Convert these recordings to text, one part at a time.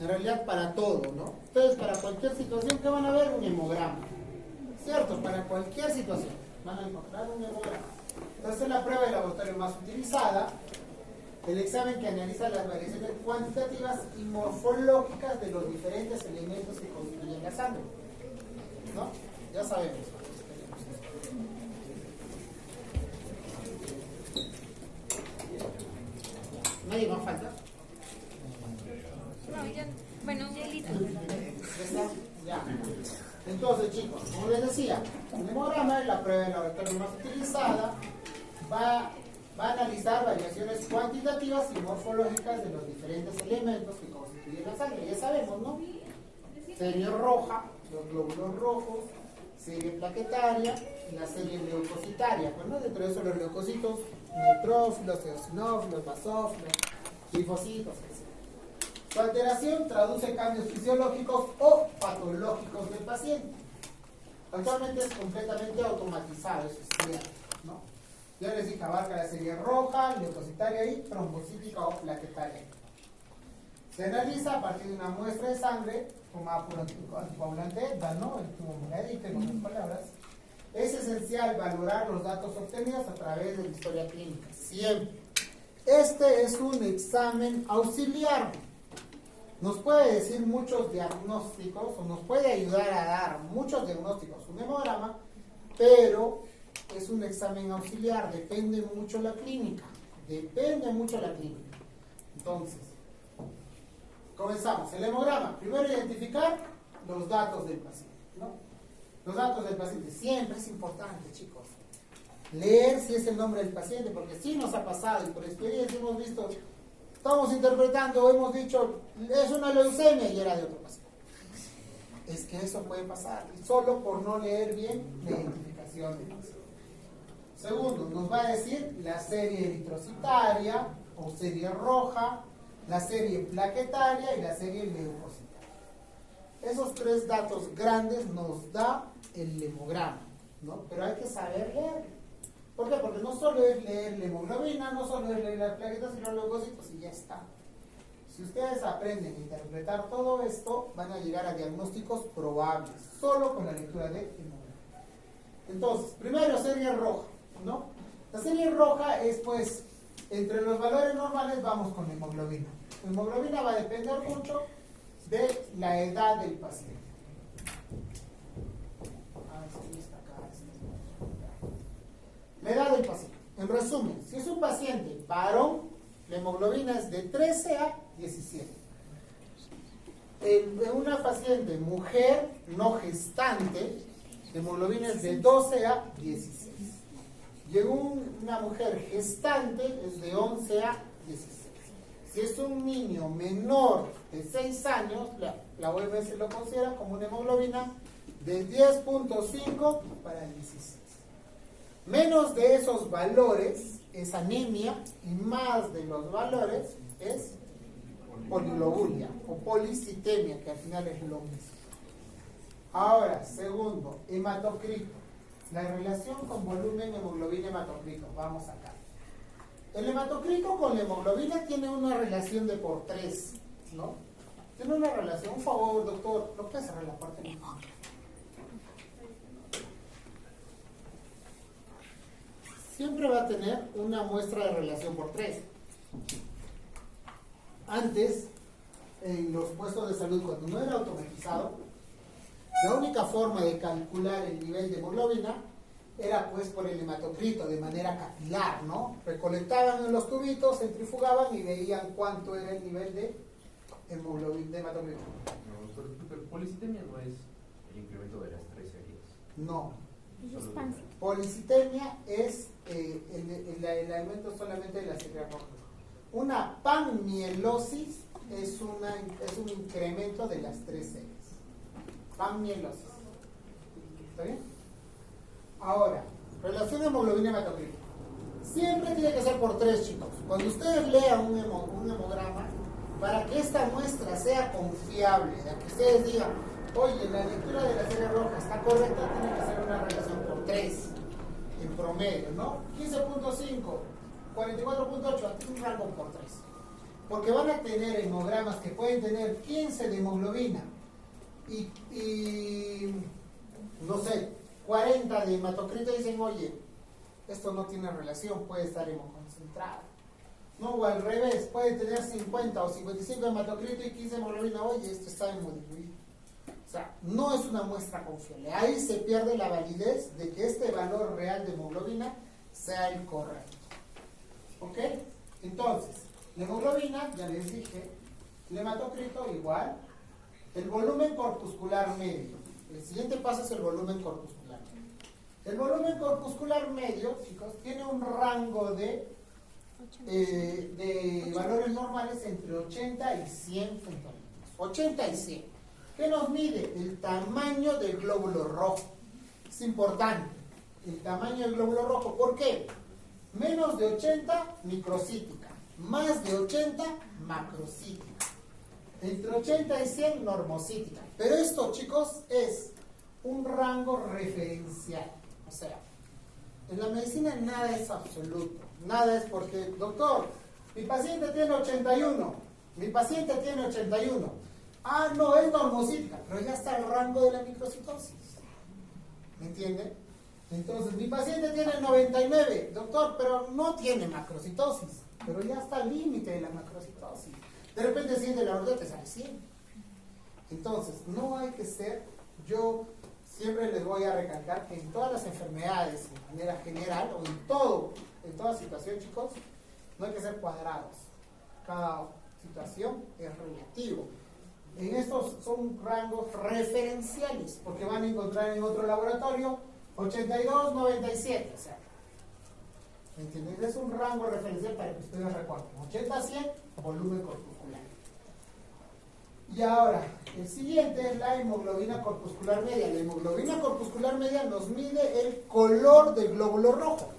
En realidad para todo, ¿no? Entonces, para cualquier situación, ¿qué van a ver? Un hemograma. ¿Cierto? Para cualquier situación van a encontrar un hemograma. Entonces, es la prueba de laboratorio más utilizada. El examen que analiza las variaciones cuantitativas y morfológicas de los diferentes elementos que constituyen la sangre. ¿No? Ya sabemos. ¿Nadie más falta? No, ya, bueno, un hielito. Ya. Entonces, chicos, como les decía, el hemograma es la prueba de laboratorio más utilizada. Va a analizar variaciones cuantitativas y morfológicas de los diferentes elementos que constituyen la sangre. Ya sabemos, ¿no? Serie roja, los glóbulos rojos, serie plaquetaria y la serie leucocitaria. Bueno, dentro de eso los leucocitos, neutrófilos, eosinófilos, basófilos, linfocitos, etc. Su alteración traduce cambios fisiológicos o patológicos del paciente. Actualmente es completamente automatizado, eso es cierto, ¿no? Ya les dije, abarca la serie roja, leucocitaria y trombocítica o plaquetaria. Se analiza a partir de una muestra de sangre tomada por anticoagulante, ¿no? El tubo Megadith, en otras palabras. Es esencial valorar los datos obtenidos a través de la historia clínica, siempre. Este es un examen auxiliar. Nos puede decir muchos diagnósticos o nos puede ayudar a dar muchos diagnósticos, un hemograma, pero es un examen auxiliar, depende mucho la clínica. Entonces, comenzamos. El hemograma, primero identificar los datos del paciente, ¿no? Los datos del paciente, siempre es importante, chicos. Leer si es el nombre del paciente, porque sí nos ha pasado y por experiencia hemos visto, estamos interpretando, hemos dicho, es una leucemia y era de otro paciente. Es que eso puede pasar, solo por no leer bien la identificación del paciente. Segundo, nos va a decir la serie eritrocitaria o serie roja, la serie plaquetaria y la serie leucocitaria. Esos tres datos grandes nos da el hemograma, ¿no? Pero hay que saber leer. ¿Por qué? Porque no solo es leer la hemoglobina, no solo es leer las plaquetas y los leucocitos y ya está. Si ustedes aprenden a interpretar todo esto, van a llegar a diagnósticos probables, solo con la lectura de hemograma. Entonces, primero serie roja, ¿no? La serie roja es, pues, entre los valores normales vamos con la hemoglobina. La hemoglobina va a depender mucho de la edad del paciente. La edad del paciente. En resumen, si es un paciente varón, la hemoglobina es de 13 a 17. En una paciente mujer no gestante, la hemoglobina es de 12 a 16. Y en una mujer gestante es de 11 a 16. Si es un niño menor de 6 años, la OMS lo considera como una hemoglobina de 10.5 para 16. Menos de esos valores es anemia y más de los valores es poliglobulia o policitemia, que al final es lo mismo. Ahora, segundo, hematocrito. La relación con volumen, hemoglobina, hematocrito. Vamos acá. El hematocrito con la hemoglobina tiene una relación de por 3, ¿no? Tiene una relación. Un favor, doctor, ¿no puede cerrar la parte? Siempre va a tener una muestra de relación por 3. Antes, en los puestos de salud, cuando no era automatizado, la única forma de calcular el nivel de hemoglobina era pues por el hematocrito, de manera capilar, ¿no? Recolectaban en los tubitos, centrifugaban y veían cuánto era el nivel de hemoglobina, de hematocrito. No, pero policitemia no es el incremento de las 3 series. No. Es Policitemia es el elemento solamente de la serie roja. Una panmielosis es un incremento de las 3 series. Panmielosis. ¿Está bien? Ahora, relación hemoglobina-hematocrito. Siempre tiene que ser por 3, chicos. Cuando ustedes lean un hemograma, para que esta muestra sea confiable, de que ustedes digan, oye, la lectura de la serie roja está correcta, tiene que ser una relación por 3, en promedio, ¿no? 15.5, 44.8, aquí un rango por 3. porque van a tener hemogramas que pueden tener 15 de hemoglobina y no sé, 40 de hematocrito, y dicen, oye, esto no tiene relación, puede estar hemoconcentrado. No, o al revés, puede tener 50 o 55 de hematocrito y 15 de hemoglobina, oye, esto está hemodiluido. O sea, no es una muestra confiable. Ahí se pierde la validez de que este valor real de hemoglobina sea el correcto. ¿Ok? Entonces, la hemoglobina, ya les dije, el hematocrito igual, el volumen corpuscular medio. El siguiente paso es el volumen corpuscular medio. El volumen corpuscular medio, chicos, tiene un rango de valores normales entre 80 y 100 centímetros. 80 y 100. ¿Qué nos mide? El tamaño del glóbulo rojo. Es importante. El tamaño del glóbulo rojo. ¿Por qué? Menos de 80, microcítica. Más de 80, macrocítica. Entre 80 y 100, normocítica. Pero esto, chicos, es un rango referencial. O sea, en la medicina nada es absoluto. Nada es porque, doctor, mi paciente tiene 81. Mi paciente tiene 81. Ah, no, es normocítica. Pero ya está el rango de la microcitosis. ¿Me entiende? Entonces, mi paciente tiene 99. Doctor, pero no tiene macrocitosis. Pero ya está el límite de la macrocitosis. De repente siente la orden, te sale 100. Entonces, no hay que ser, yo siempre les voy a recalcar que en todas las enfermedades, de manera general, o en toda situación, chicos, no hay que ser cuadrados. Cada situación es relativo. En estos son rangos referenciales, porque van a encontrar en otro laboratorio 82, 97, o sea, ¿me entiendes? Es un rango referencial para que ustedes recuerden. 80 a 100, volumen corpuscular. Y ahora, el siguiente es la hemoglobina corpuscular media. La hemoglobina corpuscular media nos mide el color del glóbulo rojo.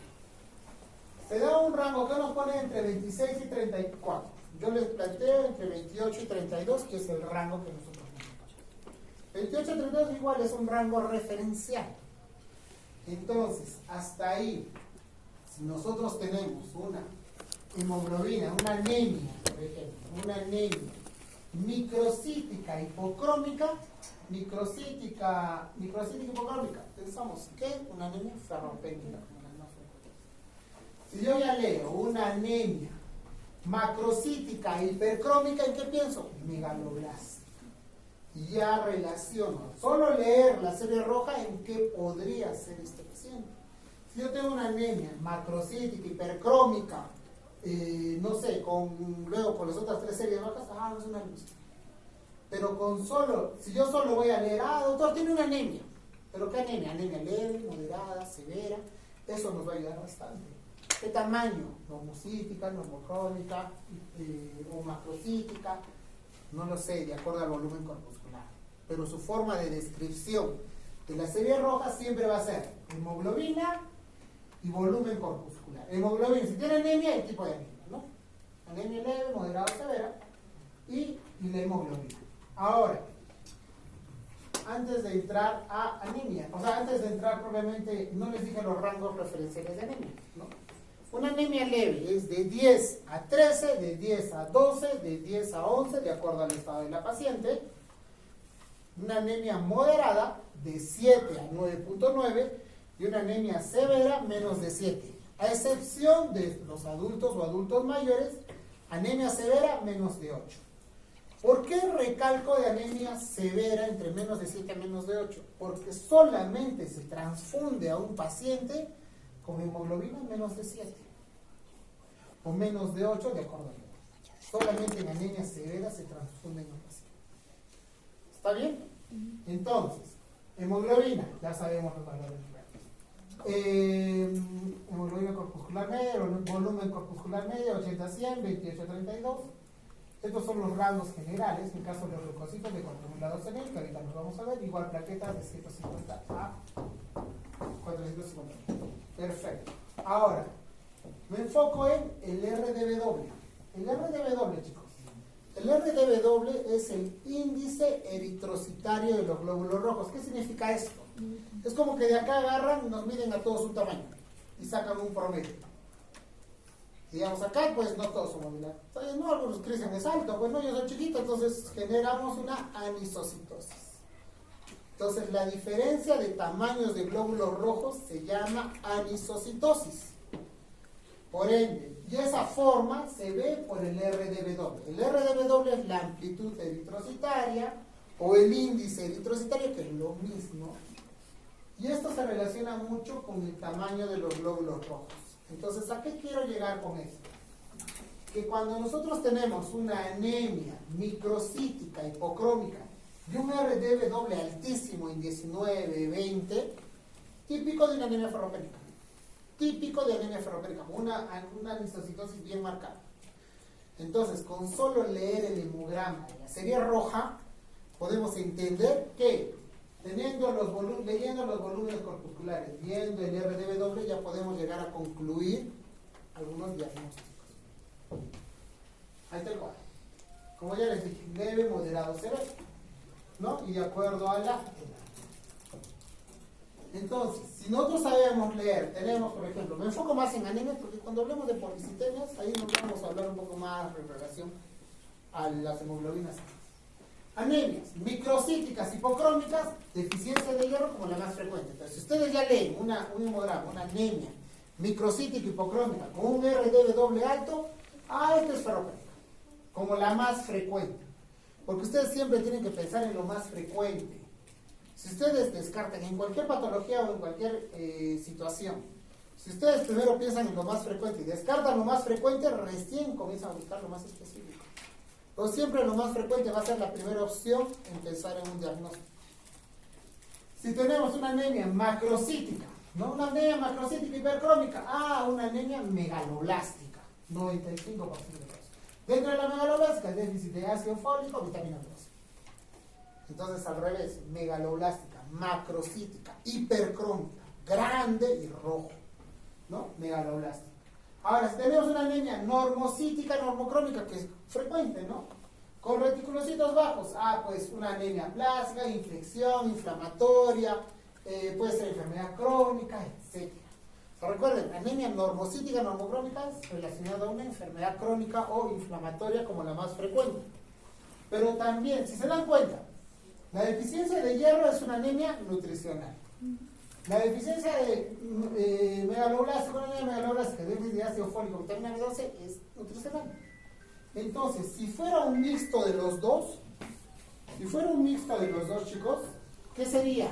Se da un rango que nos pone entre 26 y 34. Yo les planteo entre 28 y 32, que es el rango que nosotros tenemos. 28 y 32 igual es un rango referencial. Entonces, hasta ahí, si nosotros tenemos una hemoglobina, una anemia, por ejemplo, una anemia microcítica hipocrómica, microcítica hipocrómica, pensamos que una anemia ferropénica. Si yo ya leo una anemia macrocítica hipercrómica, ¿en qué pienso? Megaloblástica. Y ya relaciono, solo leer la serie roja, en qué podría ser este paciente. Si yo tengo una anemia macrocítica hipercrómica, no sé, luego con las otras tres series rojas, no es una anemia. Pero si yo solo voy a leer, doctor, tiene una anemia. ¿Pero qué anemia? Anemia leve, moderada, severa. Eso nos va a ayudar bastante. ¿Qué tamaño? Normocítica, normocrónica, o macrocítica, no lo sé, de acuerdo al volumen corpuscular. Pero su forma de descripción de la serie roja siempre va a ser hemoglobina y volumen corpuscular. Hemoglobina, si tiene anemia, el tipo de anemia, ¿no? Anemia leve, moderada, severa, y la hemoglobina. Ahora, antes de entrar a anemia, o sea, antes de entrar propiamente, no les dije los rangos referenciales de anemia, ¿no? Una anemia leve es de 10 a 13, de 10 a 12, de 10 a 11, de acuerdo al estado de la paciente. Una anemia moderada de 7 a 9.9 y una anemia severa menos de 7. A excepción de los adultos o adultos mayores, anemia severa menos de 8. ¿Por qué recalco de anemia severa entre menos de 7 a menos de 8? Porque solamente se transfunde a un paciente con hemoglobina menos de 7 o menos de 8, de acuerdo a la edad. Solamente en anemia severa se transfunden un paciente. ¿Está bien? Entonces, hemoglobina, ya sabemos los valores reales. Hemoglobina corpuscular media, volumen corpuscular media, 80 a 100, 28 a 32. Estos son los rangos generales. En caso de los leucocitos de 4.000 que ahorita nos vamos a ver, igual plaquetas de 150 a 450. Perfecto. Ahora, me enfoco en el RDW. El RDW, chicos. El RDW es el índice eritrocitario de los glóbulos rojos. ¿Qué significa esto? Es como que de acá agarran, nos miden a todos un tamaño y sacan un promedio. Digamos, acá pues no todos somos bilaterales. Entonces, no, algunos crecen es alto, pues no, yo soy chiquito, entonces generamos una anisocitosis. Entonces la diferencia de tamaños de glóbulos rojos se llama anisocitosis. Por ende, y esa forma se ve por el RDW. El RDW es la amplitud eritrocitaria o el índice eritrocitario, que es lo mismo. Y esto se relaciona mucho con el tamaño de los glóbulos rojos. Entonces, ¿a qué quiero llegar con esto? Que cuando nosotros tenemos una anemia microcítica hipocrómica y un RDW altísimo en 19, 20, típico de una anemia ferropénica. Típico de anemia ferropénica, una anisocitosis bien marcada. Entonces, con solo leer el hemograma de la serie roja, podemos entender que leyendo los volúmenes corpusculares, viendo el RDW, ya podemos llegar a concluir algunos diagnósticos. Ahí está el cuadro. Como ya les dije, leve, moderado, severo, ¿no? Y de acuerdo a la edad. Entonces, si nosotros sabemos leer, tenemos, por ejemplo, me enfoco más en anemias, porque cuando hablemos de policitemias, ahí nos vamos a hablar un poco más en relación a las hemoglobinas. Anemias microcíticas hipocrómicas, deficiencia de hierro como la más frecuente. Entonces, si ustedes ya leen un hemograma, una anemia microcítica hipocrómica con un RDW alto, esta es ferropénica, como la más frecuente. Porque ustedes siempre tienen que pensar en lo más frecuente. Si ustedes descartan en cualquier patología o en cualquier situación, si ustedes primero piensan en lo más frecuente y descartan lo más frecuente, recién comienzan a buscar lo más específico. Pero siempre lo más frecuente va a ser la primera opción en pensar en un diagnóstico. Si tenemos una anemia macrocítica, no una anemia macrocítica hipercrómica, una anemia megaloblástica, 95% de casos. Dentro de la megaloblástica, déficit de ácido fólico, vitamina B12. Entonces, al revés, megaloblástica, macrocítica, hipercrómica, grande y rojo, ¿no? Megaloblástica. Ahora, si tenemos una anemia normocítica, normocrómica, que es frecuente, ¿no? Con reticulocitos bajos, pues una anemia plástica, infección, inflamatoria, puede ser enfermedad crónica, etc. Recuerden, anemia normocítica, normocrómica es relacionada a una enfermedad crónica o inflamatoria como la más frecuente. Pero también, si se dan cuenta, la deficiencia de hierro es una anemia nutricional. La deficiencia de megaloblástica, una anemia megaloblástica, déficit de ácido fólico, vitamina B12 es nutricional. Entonces, si fuera un mixto de los dos, chicos, ¿qué sería?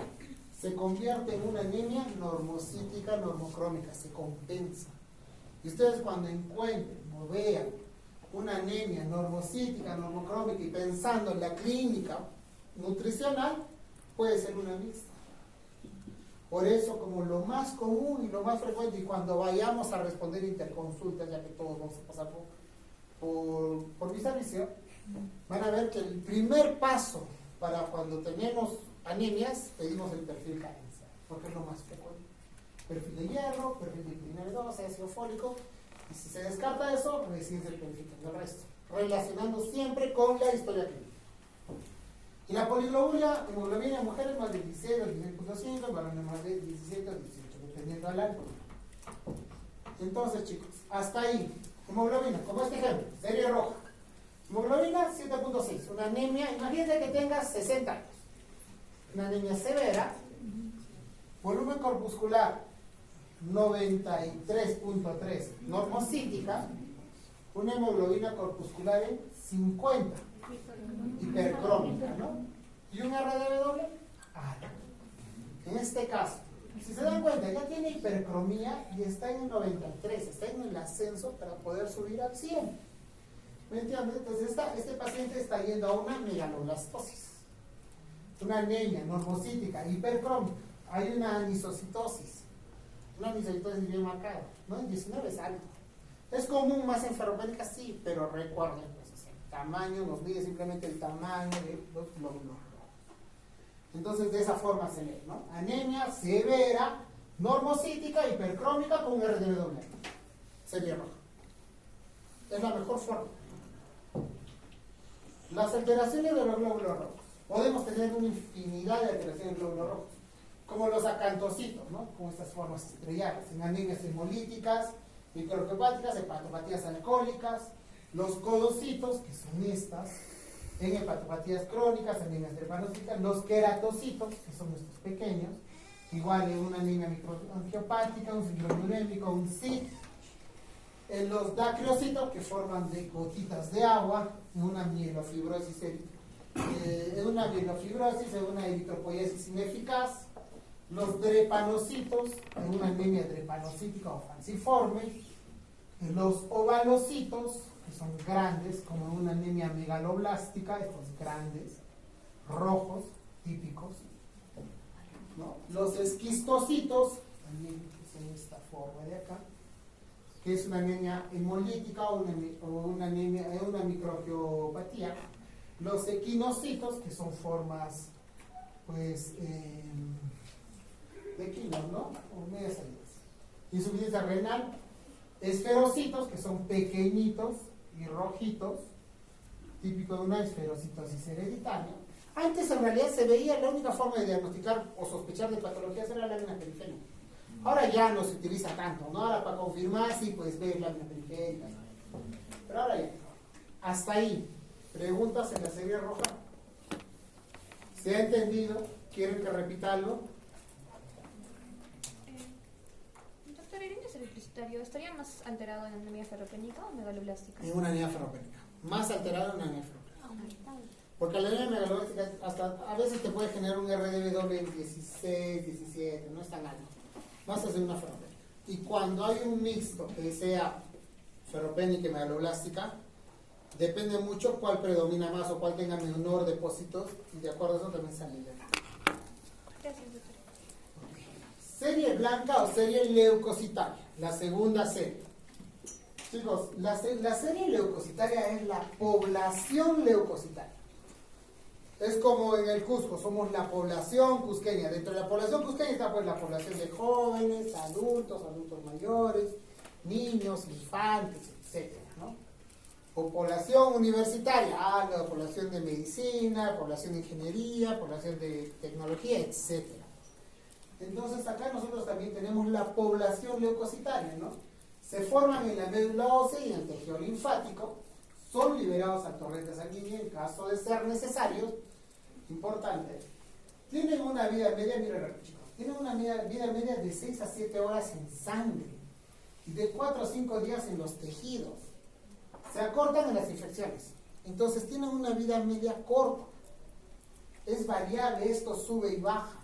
Se convierte en una anemia normocítica, normocrómica, se compensa. Y ustedes cuando encuentren o vean una anemia normocítica, normocrómica y pensando en la clínica nutricional, puede ser una mixta. Por eso, como lo más común y lo más frecuente, y cuando vayamos a responder interconsultas, ya que todos vamos a pasar por mi servicio, van a ver que el primer paso para cuando tenemos anemias, pedimos el perfil carencia, porque es lo más frecuente. Perfil de hierro, perfil de vitamina B12, ácido fólico, y si se descarta eso, recién se verifica el resto, relacionando siempre con la historia clínica. Y la poliglobulia, hemoglobina en mujeres más de 16 o 16.5, en varones más de 17 o 18, dependiendo del alto. Entonces, chicos, hasta ahí. Hemoglobina, como este ejemplo, serie roja. Hemoglobina 7.6, una anemia, imagínate que tengas 60 años. Una anemia severa, volumen corpuscular 93.3, normocítica, una hemoglobina corpuscular en 50, hipercrómica, ¿no? Y un RDW alto. En este caso, si se dan cuenta, ya tiene hipercromía y está en el 93, está en el ascenso para poder subir al 100. ¿Me entiendes? Entonces este paciente está yendo a una megaloblastosis, una anemia normocítica, hipercrómica. Hay una anisocitosis bien marcada, ¿no? En 19 es alto. Es común más en ferropénica, sí, pero recuerden, pues, o sea, el tamaño nos mide simplemente el tamaño de los glóbulos rojos. Entonces, de esa forma se lee, ¿no? Anemia severa, normocítica, hipercrómica con RDW. Serie roja. Es la mejor forma. Las alteraciones de los glóbulos rojos. Podemos tener una infinidad de alteraciones de glóbulos rojos, como los acantocitos, ¿no? Con estas formas estrelladas, en anemias hemolíticas, microangiopáticas, hepatopatías alcohólicas, los codocitos, que son estas, en hepatopatías crónicas, anemias drepanócitas, los queratocitos, que son estos pequeños, igual en una anemia microangiopática, un síndrome urémico, un SID, en los dacriocitos, que forman de gotitas de agua, en una mielofibrosis, en una eritropoiesis ineficaz, los drepanocitos, en una anemia drepanocítica o falciforme, los ovalocitos, que son grandes, como en una anemia megaloblástica, estos grandes, rojos, típicos, ¿no? Los esquistocitos, también es en esta forma de acá, que es una anemia hemolítica o una microangiopatía. Los equinocitos, que son formas, pues, de equinos, ¿no? O medias salidas. Insuficiencia renal. Esferocitos, que son pequeñitos y rojitos, típico de una esferocitosis hereditaria. Antes, en realidad, se veía la única forma de diagnosticar o sospechar de patologías era la lámina periférica. Ahora ya no se utiliza tanto, ¿no? Ahora para confirmar, sí, pues ver lámina periférica. Pero ahora ya. Hasta ahí. ¿Preguntas en la serie roja? ¿Se ha entendido? ¿Quieren que repita algo? Doctor, ¿el índice deficitario estaría más alterado en anemia ferropénica o megaloblástica? En una anemia ferropénica. Más alterado en una anemia ferropénica. Porque la anemia megaloblástica hasta a veces te puede generar un RDW en 16, 17, no es tan alto. Más hacer una ferropénica. Y cuando hay un mixto que sea ferropénica y megaloblástica, depende mucho cuál predomina más o cuál tenga menor depósitos, y de acuerdo a eso también se alivia. Gracias, doctor. Serie blanca o serie leucocitaria, la segunda serie. Chicos, la serie leucocitaria es la población leucocitaria. Es como en el Cusco, somos la población cusqueña. Dentro de la población cusqueña está pues la población de jóvenes, adultos, adultos mayores, niños, infantes, etc., ¿no? O población universitaria, la población de medicina, población de ingeniería, población de tecnología, etc. Entonces acá nosotros también tenemos la población leucocitaria, ¿no? Se forman en la médula ósea y en el tejido linfático, son liberados al torrente sanguíneo en caso de ser necesario. Importante, tienen una vida media, miren chicos, tienen una vida media de 6 a 7 horas en sangre y de 4 a 5 días en los tejidos. Se acortan en las infecciones, entonces tienen una vida media corta. Es variable, esto sube y baja.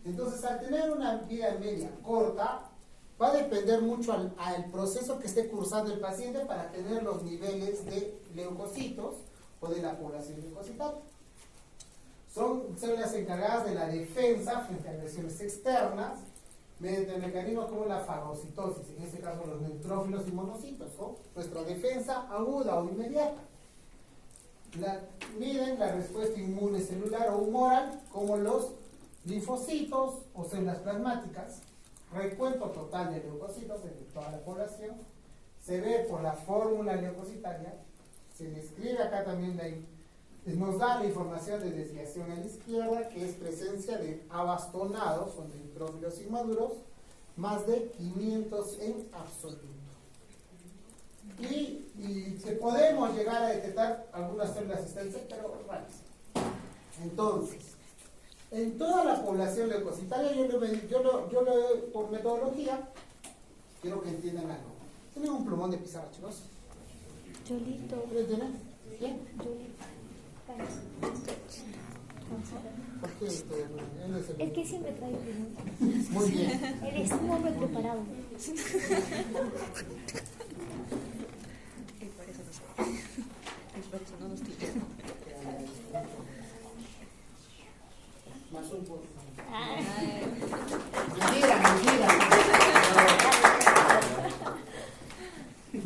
Entonces, al tener una vida media corta, va a depender mucho al proceso que esté cursando el paciente para tener los niveles de leucocitos o de la población leucocitaria. Son células encargadas de la defensa frente a agresiones externas mediante mecanismos como la fagocitosis, en este caso los neutrófilos y monocitos, o nuestra defensa aguda o inmediata. Miden la respuesta inmune celular o humoral como los linfocitos o células plasmáticas, recuento total de leucocitos de toda la población, se ve por la fórmula leucocitaria, se le escribe acá también nos da la información de desviación a la izquierda, que es presencia de abastonados o neutrófilos inmaduros, más de 500 en absoluto. Y que podemos llegar a detectar algunas células stem cell, pero raras. Entonces, en toda la población leucocitaria, por metodología, quiero que entiendan algo. ¿Tienen un plumón de pizarra, chicos? Yolito. ¿Lo tienen? ¿Bien? Yolito. ¿Por qué? Él es Es que siempre trae preguntas. Muy bien. Él es un hombre preparado. Más un poco. Ah. Mentira.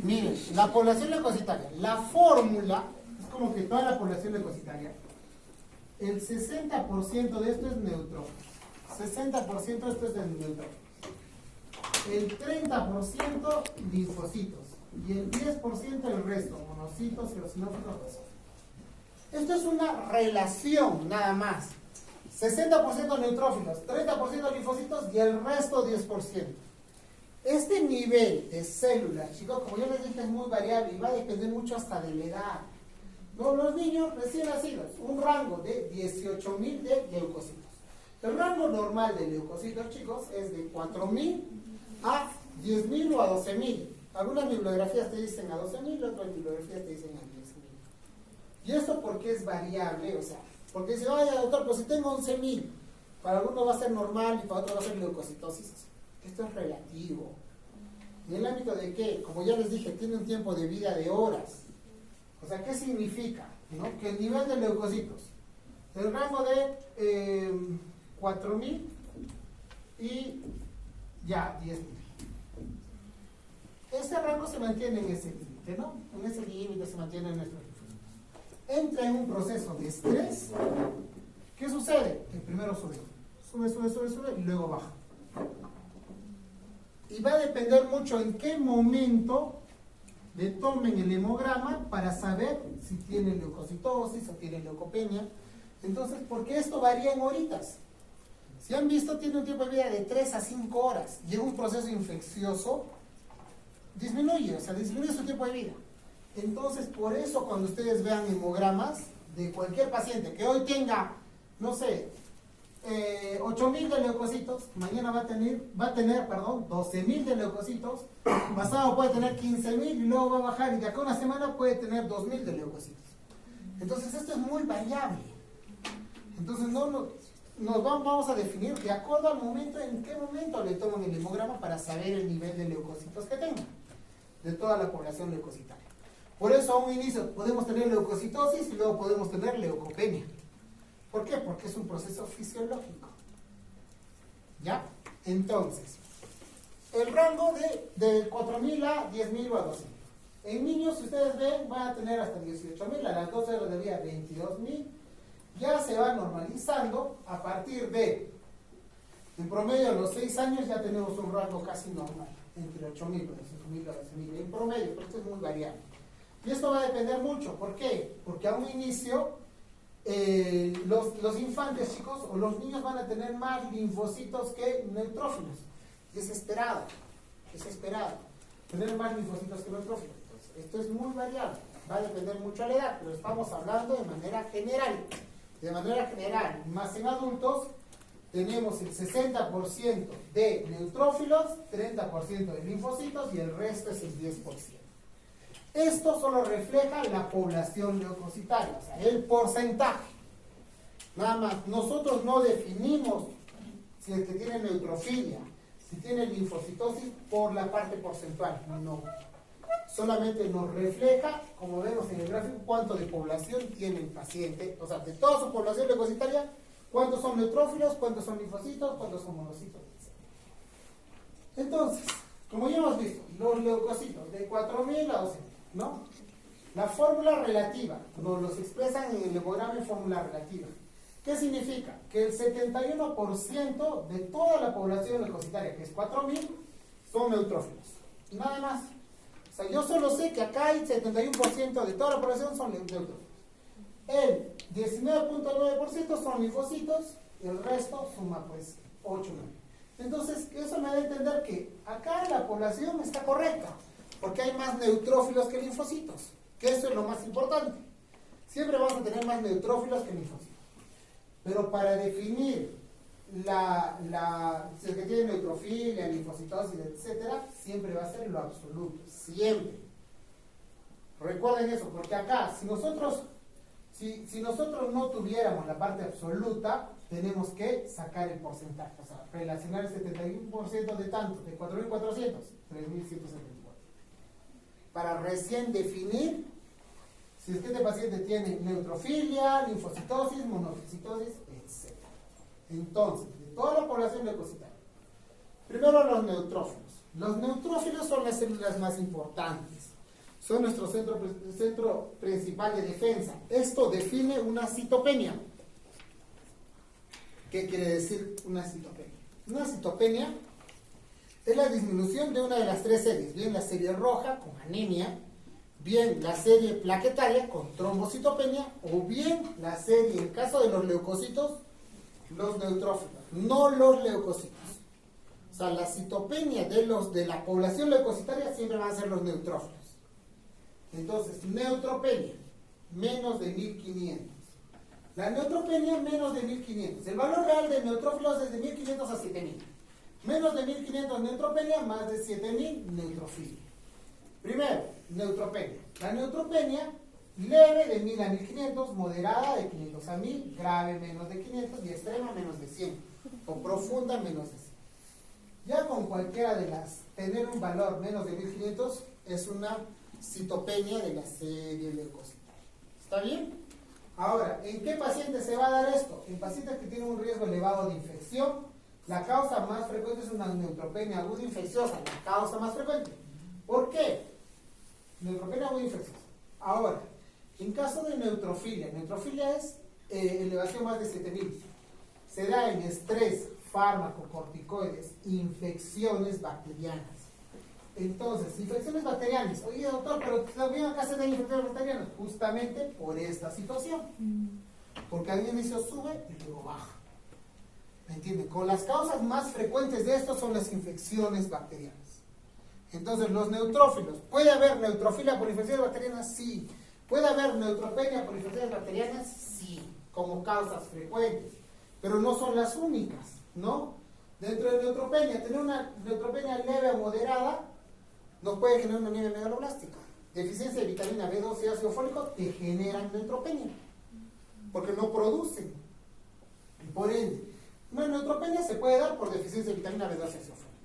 Miren, la población leucocitaria, la fórmula es como que toda la población leucocitaria, el 60% de esto es neutrófilo, 60% de esto es de neutrófilos, el 30% linfocitos y el 10% el resto, monocitos, eosinófilos, basófilos. Esto es una relación nada más. 60% neutrófilos, 30% linfocitos y el resto 10%. Este nivel de células, chicos, como yo les dije, es muy variable y va a depender mucho hasta de la edad. No, los niños recién nacidos, un rango de 18.000 de leucocitos. El rango normal de leucocitos, chicos, es de 4.000 a 10.000 o a 12.000. Algunas bibliografías te dicen a 12.000, otras bibliografías te dicen a 10.000. ¿Y esto por qué es variable? O sea, porque dice, oye, doctor, pues si tengo 11.000, para alguno va a ser normal y para otro va a ser leucocitosis. Esto es relativo. En el ámbito de que, como ya les dije, tiene un tiempo de vida de horas. O sea, ¿qué significa? ¿No? Que el nivel de leucocitos, el rango de 4.000 y ya 10.000. Ese rango se mantiene en ese límite, ¿no? En ese límite se mantiene nuestros linfocitos. Entra en un proceso de estrés. ¿Qué sucede? Que primero sube y luego baja. Y va a depender mucho en qué momento le tomen el hemograma para saber si tiene leucocitosis o tiene leucopenia. Entonces, porque esto varía en horitas. Si han visto, tiene un tiempo de vida de 3 a 5 horas. Llega un proceso infeccioso, disminuye su tiempo de vida. Entonces, por eso cuando ustedes vean hemogramas de cualquier paciente que hoy tenga, no sé, 8.000 de leucocitos, mañana va a tener 12.000 de leucocitos, pasado puede tener 15.000 y luego va a bajar y de acá a una semana puede tener 2.000 de leucocitos. Entonces esto es muy variable. Entonces vamos a definir de acuerdo al momento, en qué momento le toman el hemograma para saber el nivel de leucocitos que tenga de toda la población leucocitaria. Por eso a un inicio podemos tener leucocitosis y luego podemos tener leucopenia. ¿Por qué? Porque es un proceso fisiológico. ¿Ya? Entonces, el rango de 4.000 a 10.000 o a 12.000. En niños, si ustedes ven, van a tener hasta 18.000, a las 12 horas de día 22.000. Ya se va normalizando a partir de, en promedio, a los 6 años ya tenemos un rango casi normal, entre 8.000 y 5.000 a 12.000, en promedio, pero esto es muy variable. Y esto va a depender mucho. ¿Por qué? Porque a un inicio los infantes, chicos, o los niños van a tener más linfocitos que neutrófilos. Es esperado tener más linfocitos que neutrófilos. Entonces, esto es muy variable, va a depender mucho de la edad, pero estamos hablando de manera general. Más en adultos tenemos el 60% de neutrófilos, 30% de linfocitos y el resto es el 10%. Esto solo refleja la población leucocitaria, o sea, el porcentaje. Nada más, nosotros no definimos si es que tiene neutrofilia, si tiene linfocitosis por la parte porcentual, no. Solamente nos refleja, como vemos en el gráfico, cuánto de población tiene el paciente, o sea, de toda su población leucocitaria, cuántos son neutrófilos, cuántos son linfocitos, cuántos son monocitos, etc. Entonces, como ya hemos visto, los leucocitos de 4.000 a 12.000, ¿no? La fórmula relativa, nos los expresan en el hemograma en fórmula relativa. ¿Qué significa? Que el 71% de toda la población leucocitaria, que es 4.000, son neutrófilos. Nada más. O sea, yo solo sé que acá el 71% de toda la población son neutrófilos. El 19.9% son linfocitos y el resto suma pues 8 9. Entonces, eso me da a entender que acá la población está correcta, porque hay más neutrófilos que linfocitos, que eso es lo más importante. Siempre vamos a tener más neutrófilos que linfocitos. Pero para definir si es que tiene neutrofilia, linfocitosis, etcétera, siempre va a ser lo absoluto, siempre. Recuerden eso, porque acá, si nosotros no tuviéramos la parte absoluta, tenemos que sacar el porcentaje, o sea, relacionar el 71% de tanto, de 4.400, 3.174, para recién definir si es que este paciente tiene neutrofilia, linfocitosis, monocitosis, etc. Entonces, de toda la población leucocitaria, primero los neutrófilos. Los neutrófilos son las células más importantes. Son nuestro centro principal de defensa. Esto define una citopenia. ¿Qué quiere decir una citopenia? Una citopenia es la disminución de una de las tres series, bien la serie roja con anemia, bien la serie plaquetaria con trombocitopenia, o bien la serie, en caso de los leucocitos, los neutrófilos, no los leucocitos. O O sea, la citopenia de la población leucocitaria siempre van a ser los neutrófilos. Entonces, neutropenia, menos de 1500. La neutropenia, menos de 1500. El valor real de neutrófilos es de 1500 a 7000. Menos de 1500 neutropenia, más de 7000 neutrofilia. Primero, neutropenia. La neutropenia, leve de 1000 a 1500, moderada de 500 a 1000, grave menos de 500 y extrema menos de 100. O profunda menos de 100. Ya con cualquiera de las, tener un valor menos de 1500 es una citopenia de la serie leucocitaria. ¿Está bien? Ahora, ¿en qué paciente se va a dar esto? En pacientes que tienen un riesgo elevado de infección. La causa más frecuente es una neutropenia aguda infecciosa, la causa más frecuente. ¿Por qué? Neutropenia aguda infecciosa. Ahora, en caso de neutrofilia es elevación más de 7000. Se da en estrés, fármaco, corticoides, infecciones bacterianas. Entonces, infecciones bacterianas. Oye, doctor, pero también acá se dan infecciones bacterianas. Justamente por esta situación. Porque al inicio sube y luego baja. ¿Me entienden? Con las causas más frecuentes de esto son las infecciones bacterianas. Entonces, los neutrófilos. ¿Puede haber neutrofilia por infecciones bacterianas? Sí. ¿Puede haber neutropenia por infecciones bacterianas? Sí. Como causas frecuentes. Pero no son las únicas, ¿no? Dentro de neutropenia, tener una neutropenia leve o moderada nos puede generar una anemia megaloblástica. Deficiencia de vitamina B12 y ácido fólico te generan neutropenia. Porque no producen. Y por ende, una neutropenia se puede dar por deficiencia de vitamina B12 y ácido fólico.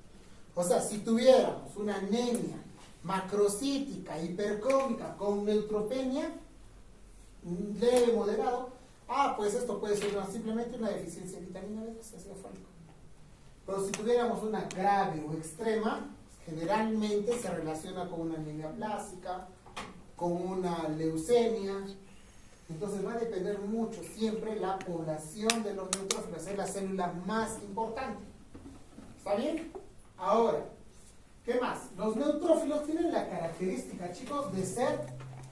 O sea, si tuviéramos una anemia macrocítica, hipercrónica con neutropenia leve, moderado, pues esto puede ser simplemente una deficiencia de vitamina B12 y ácido fólico. Pero si tuviéramos una grave o extrema, generalmente se relaciona con una anemia plástica, con una leucemia. Entonces va a depender mucho siempre la población de los neutrófilos, es la célula más importante. ¿Está bien? Ahora, ¿qué más? Los neutrófilos tienen la característica, chicos, de ser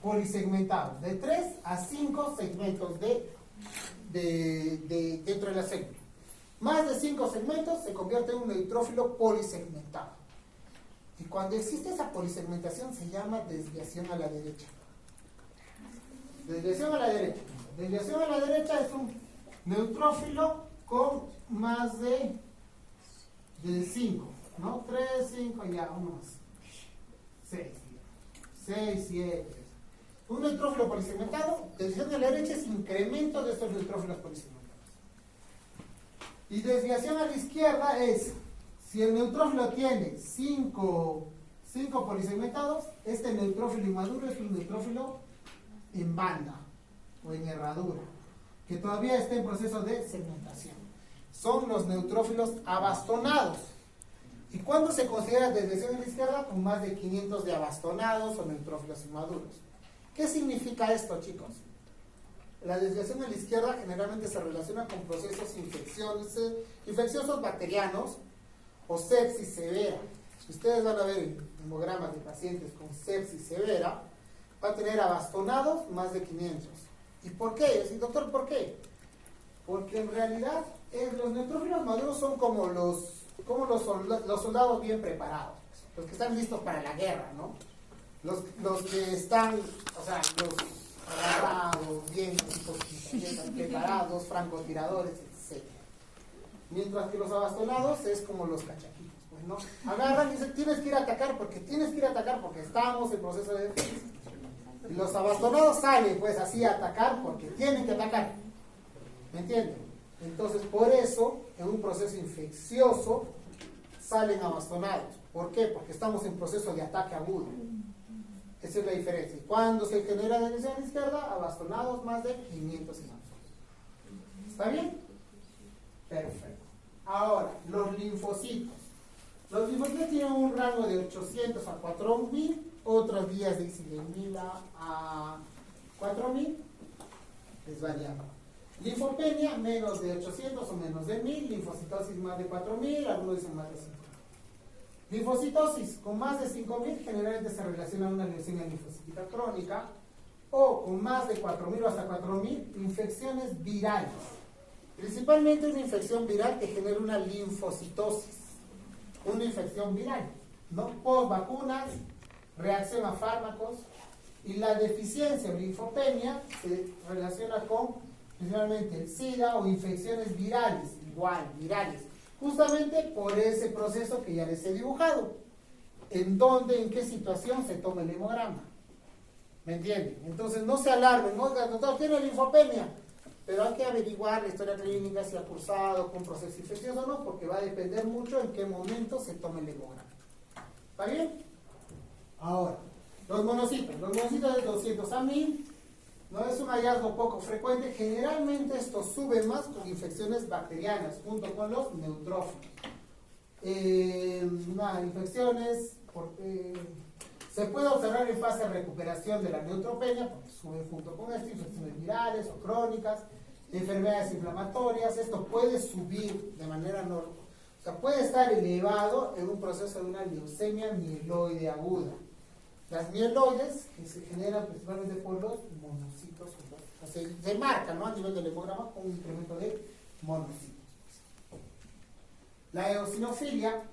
polisegmentados, de 3 a 5 segmentos dentro de la célula. Más de 5 segmentos se convierte en un neutrófilo polisegmentado. Y cuando existe esa polisegmentación se llama desviación a la derecha. Desviación a la derecha. Desviación a la derecha es un neutrófilo con más de 5, ¿no? 3, 5, ya, uno más. 6, 7. Un neutrófilo polisegmentado, desviación a la derecha es incremento de estos neutrófilos polisegmentados. Y desviación a la izquierda es, si el neutrófilo tiene 5 polisegmentados, este neutrófilo inmaduro es un neutrófilo en banda o en herradura, que todavía está en proceso de segmentación. Son los neutrófilos abastonados. ¿Y cuándo se considera desviación a la izquierda? Con más de 500 de abastonados o neutrófilos inmaduros. ¿Qué significa esto, chicos? La desviación a la izquierda generalmente se relaciona con procesos infecciosos bacterianos o sepsis severa. Si ustedes van a ver hemogramas de pacientes con sepsis severa, va a tener abastonados más de 500. ¿Y por qué? Sí, doctor, ¿por qué? Porque en realidad los neutrófilos maduros son como los soldados bien preparados, los que están listos para la guerra, ¿no? Los que están, o sea, los agarrados, bien preparados, francotiradores, etc. Mientras que los abastonados es como los cachaquitos, pues, ¿no? Agarran y dicen, tienes que ir a atacar porque estamos en proceso de defensa. Y los abastonados salen, pues, así a atacar porque tienen que atacar. ¿Me entienden? Entonces, por eso, en un proceso infeccioso, salen abastonados. ¿Por qué? Porque estamos en proceso de ataque agudo. Esa es la diferencia. Y cuando se genera desviación a la izquierda, abastonados más de 500 hematomas. ¿Está bien? Perfecto. Ahora, los linfocitos. Los linfocitos tienen un rango de 800 a 4000, otros días dicen de 1000 a 4000, es variable. Linfopenia, menos de 800 o menos de 1000, linfocitosis más de 4000, algunos dicen más de 5000. Linfocitosis con más de 5000 generalmente se relaciona a una leucemia linfocítica crónica, o con más de 4000 o hasta 4000, infecciones virales. Principalmente una infección viral que genera una linfocitosis. una infección viral, ¿no? Post vacunas, reacción a fármacos, y la deficiencia o linfopenia se relaciona con principalmente el SIDA o infecciones virales, igual, virales, justamente por ese proceso que ya les he dibujado. ¿En dónde, en qué situación se toma el hemograma? ¿Me entienden? Entonces no se alarmen, oiga, doctor, tiene linfopenia, pero hay que averiguar la historia clínica, si ha cursado con proceso infeccioso o no, porque va a depender mucho en qué momento se tome el hemograma. ¿Está bien? Ahora, los monocitos de 200 a 1000, no es un hallazgo poco frecuente, generalmente esto sube más con infecciones bacterianas, junto con los neutrófilos. Infecciones, se puede observar en fase de recuperación de la neutropenia, porque sube junto con esto, infecciones virales o crónicas, enfermedades inflamatorias, esto puede subir de manera normal, o sea, puede estar elevado en un proceso de una leucemia mieloide aguda. Las mieloides, que se generan principalmente por los monocitos, o sea, se marcan, ¿no?, a nivel del hemograma con un incremento de monocitos. La eosinofilia,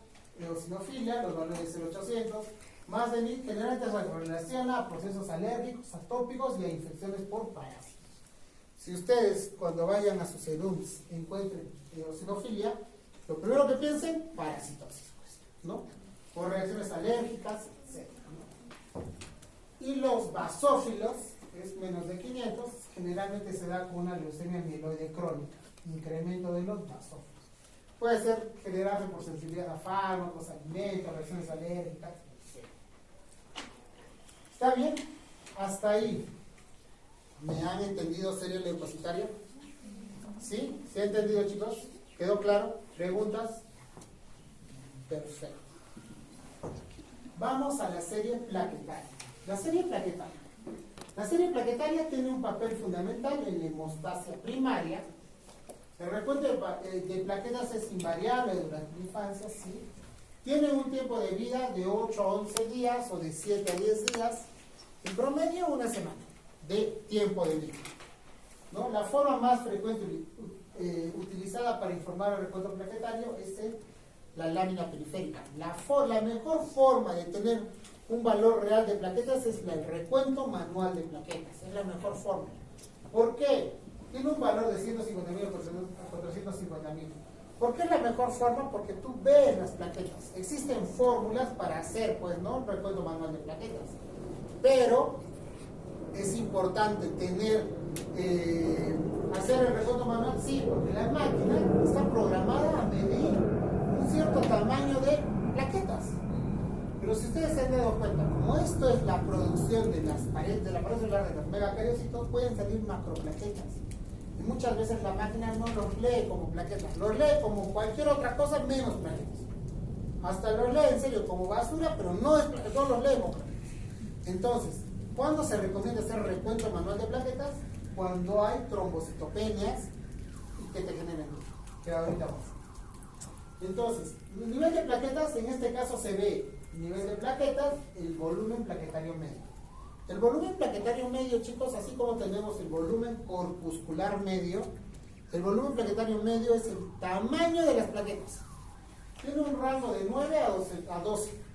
los valores de 0,800, más de 1000, generalmente se relaciona a procesos alérgicos, atópicos y a infecciones por parásitos. Si ustedes, cuando vayan a sus serums, encuentren eosinofilia, lo primero que piensen, parasitosis, pues, ¿no? Por reacciones alérgicas, etc., ¿no? Y los basófilos, que es menos de 500, generalmente se da con una leucemia mieloide crónica, incremento de los basófilos. Puede ser generado por sensibilidad a fármacos, alimentos, reacciones alérgicas, etc. ¿Está bien? Hasta ahí. ¿Me han entendido serie leucocitaria? ¿Sí? ¿Se ha entendido, chicos? ¿Quedó claro? ¿Preguntas? Perfecto. Vamos a la serie plaquetaria. La serie plaquetaria tiene un papel fundamental en la hemostasia primaria. El recuento de plaquetas es invariable durante la infancia, sí. Tiene un tiempo de vida de 8 a 11 días o de 7 a 10 días. En promedio, una semana de tiempo de vida, ¿no? La forma más frecuente utilizada para informar el recuento plaquetario es la lámina periférica. La mejor forma de tener un valor real de plaquetas es el recuento manual de plaquetas. Es la mejor forma. ¿Por qué? Tiene un valor de 150.000 a 450.000. ¿Por qué es la mejor forma? Porque tú ves las plaquetas. Existen fórmulas para hacer, pues, ¿no?, un recuento manual de plaquetas. Pero es importante hacer el recuento manual, sí, porque la máquina está programada a medir un cierto tamaño de plaquetas. Pero si ustedes se han dado cuenta, como esto es la producción de las paredes, de la pared celular de los megacariocitos, pueden salir macroplaquetas. Y muchas veces la máquina no los lee como plaquetas, los lee como cualquier otra cosa menos plaquetas. Hasta los lee en serio como basura, pero no los lee como plaquetas. Entonces, ¿cuándo se recomienda hacer recuento manual de plaquetas? Cuando hay trombocitopenias y que te generen luz, que ahorita vamos. Entonces, el nivel de plaquetas, en este caso se ve nivel de plaquetas, el volumen plaquetario medio. El volumen plaquetario medio, chicos, así como tenemos el volumen corpuscular medio, el volumen plaquetario medio es el tamaño de las plaquetas. Tiene un rango de 9 a 12.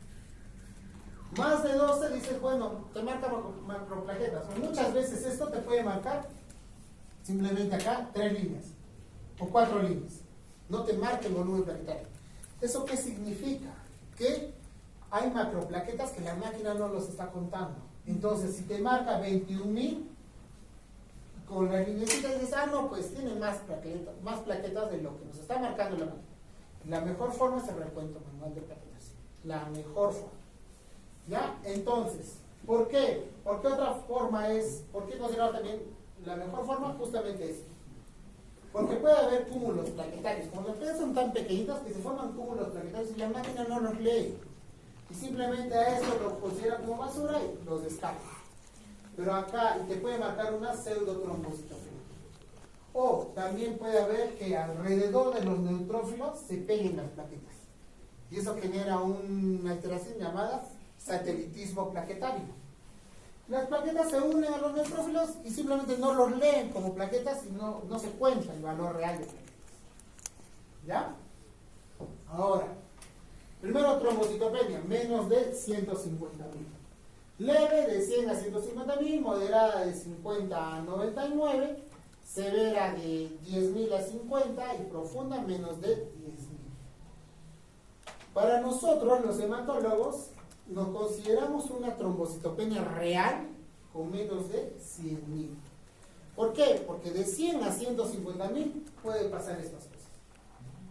Más de 12 dices, bueno, te marca macroplaquetas. Muchas veces esto te puede marcar simplemente acá 3 líneas o 4 líneas. No te marca el volumen plaquetario. ¿Eso qué significa? Que hay macroplaquetas que la máquina no los está contando. Entonces, si te marca 21.000, con la linecita dices, no, pues tiene más plaquetas de lo que nos está marcando la máquina. La mejor forma es el recuento manual de plaquetas. La mejor forma. ¿Ya? Entonces, ¿por qué? ¿Por qué otra forma es? ¿Por qué considerar también la mejor forma? Justamente es. Porque puede haber cúmulos plaquetarios. Como las plaquetas son tan pequeñitas que se forman cúmulos plaquetarios y la máquina no los lee. Y simplemente a eso lo considera como basura y los descarta. Pero acá te puede marcar una pseudotrombocitopenia. O también puede haber que alrededor de los neutrófilos se peguen las plaquetas. Y eso genera una alteración llamada satelitismo plaquetario. Las plaquetas se unen a los neutrófilos y simplemente no los leen como plaquetas y no se cuenta el valor real de plaquetas. ¿Ya? Ahora, Primero, trombocitopenia, menos de 150.000. Leve, de 100 a 150.000. Moderada, de 50 a 99. Severa, de 10.000 a 50. Y profunda, menos de 10.000. Para nosotros, los hematólogos, nos consideramos una trombocitopenia real con menos de 100.000. ¿Por qué? Porque de 100 a 150.000 puede pasar estas cosas.